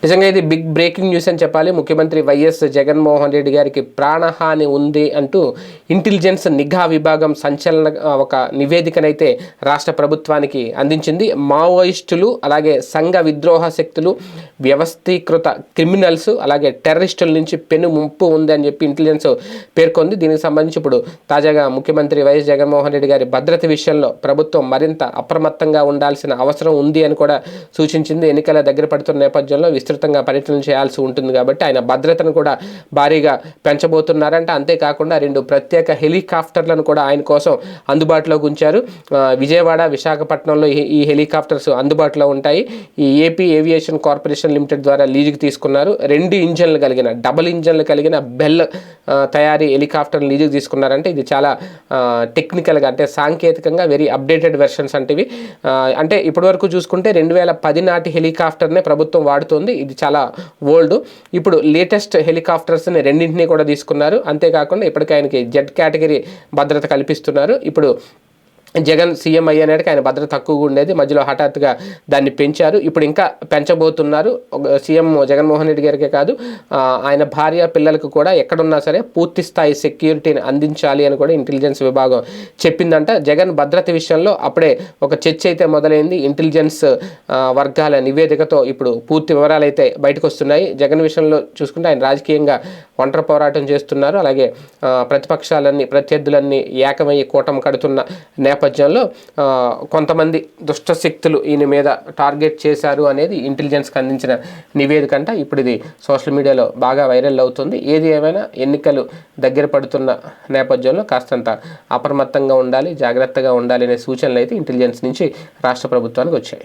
నిజంగా ఇది big breaking news అని చెప్పాలి. ముఖ్యమంత్రి వైఎస్ జగన్మోహన్ రెడ్డి గారికి ప్రాణహాని ఉంది అంటూ ఇంటెలిజెన్స్ నిఘా విభాగం సంచలన ఒక నివేదికనైతే రాష్ట్ర ప్రభుత్వానికి అందించింది. మావోయిస్టులు, అలాగే సంఘ విద్రోహ శక్తులు, వ్యవస్థీకృత క్రిమినల్స్, అలాగే టెర్రరిస్టుల నుంచి పెను ముప్పు ఉంది అని చెప్పి ఇంటెలిజెన్స్ పేర్కొంది. దీనికి సంబంధించి ఇప్పుడు తాజాగా ముఖ్యమంత్రి వైఎస్ జగన్మోహన్ రెడ్డి గారి భద్రత విషయంలో ప్రభుత్వం మరింత అప్రమత్తంగా ఉండాల్సిన అవసరం ఉంది అని కూడా సూచించింది. ఎన్నికల దగ్గర పడుతున్న నేపథ్యంలో విస్తృతంగా పర్యటన చేయాల్సి ఉంటుంది కాబట్టి ఆయన భద్రతను కూడా భారీగా పెంచబోతున్నారంట. అంతేకాకుండా 2 ప్రత్యేక హెలికాప్టర్లను కూడా ఆయన కోసం అందుబాటులోకి ఉంచారు. విజయవాడ, విశాఖపట్నంలో ఈ హెలికాప్టర్స్ అందుబాటులో ఉంటాయి. ఈ ఏపీ ఏవియేషన్ కార్పొరేషన్ లిమిటెడ్ ద్వారా లీజుకి తీసుకున్నారు. 2 ఇంజన్లు కలిగిన, డబుల్ ఇంజన్లు కలిగిన బెల్ తయారీ హెలికాప్టర్ లీజుకి తీసుకున్నారంటే ఇది చాలా టెక్నికల్గా, అంటే సాంకేతికంగా వెరీ అప్డేటెడ్ వెర్షన్స్ అంటివి. అంటే ఇప్పటివరకు చూసుకుంటే 2010 నాటి హెలికాప్టర్నే ప్రభుత్వం వాడుతోంది. ఇది చాలా ఓల్డ్. ఇప్పుడు లేటెస్ట్ హెలికాప్టర్స్ని 2ని కూడా తీసుకున్నారు. అంతేకాకుండా ఇప్పటికీ ఆయనకి జెడ్ కేటగిరీ భద్రత కల్పిస్తున్నారు. ఇప్పుడు జగన్ సీఎం అయ్యేనాటికి ఆయన భద్రత తక్కువగా ఉండేది, మధ్యలో హఠాత్తుగా దాన్ని పెంచారు. ఇప్పుడు ఇంకా పెంచబోతున్నారు. సీఎం జగన్మోహన్ రెడ్డి గారికే కాదు, ఆయన భార్య పిల్లలకు కూడా ఎక్కడున్నా సరే పూర్తి స్థాయి సెక్యూరిటీని అందించాలి అని కూడా ఇంటెలిజెన్స్ విభాగం చెప్పిందంట. జగన్ భద్రత విషయంలో అప్పుడే ఒక చర్చ అయితే మొదలైంది. ఇంటెలిజెన్స్ వర్గాల నివేదికతో ఇప్పుడు పూర్తి వివరాలు అయితే బయటకు వస్తున్నాయి. జగన్ విషయంలో చూసుకుంటే ఆయన రాజకీయంగా ఒంటరి పోరాటం చేస్తున్నారు. అలాగే ప్రత్యర్థులన్నీ ఏకమయ్యి కూటమి కడుతున్న నేపథ్యంలో కొంతమంది దుష్టశక్తులు ఈయన మీద టార్గెట్ చేశారు అనేది ఇంటెలిజెన్స్కి అందించిన నివేదిక అంట. ఇప్పుడు ఇది సోషల్ మీడియాలో బాగా వైరల్ అవుతుంది. ఏది ఏమైనా ఎన్నికలు దగ్గర పడుతున్న నేపథ్యంలో కాస్తంత అప్రమత్తంగా ఉండాలి, జాగ్రత్తగా ఉండాలి అనే సూచనలు అయితే ఇంటెలిజెన్స్ నుంచి రాష్ట్ర ప్రభుత్వానికి వచ్చాయి.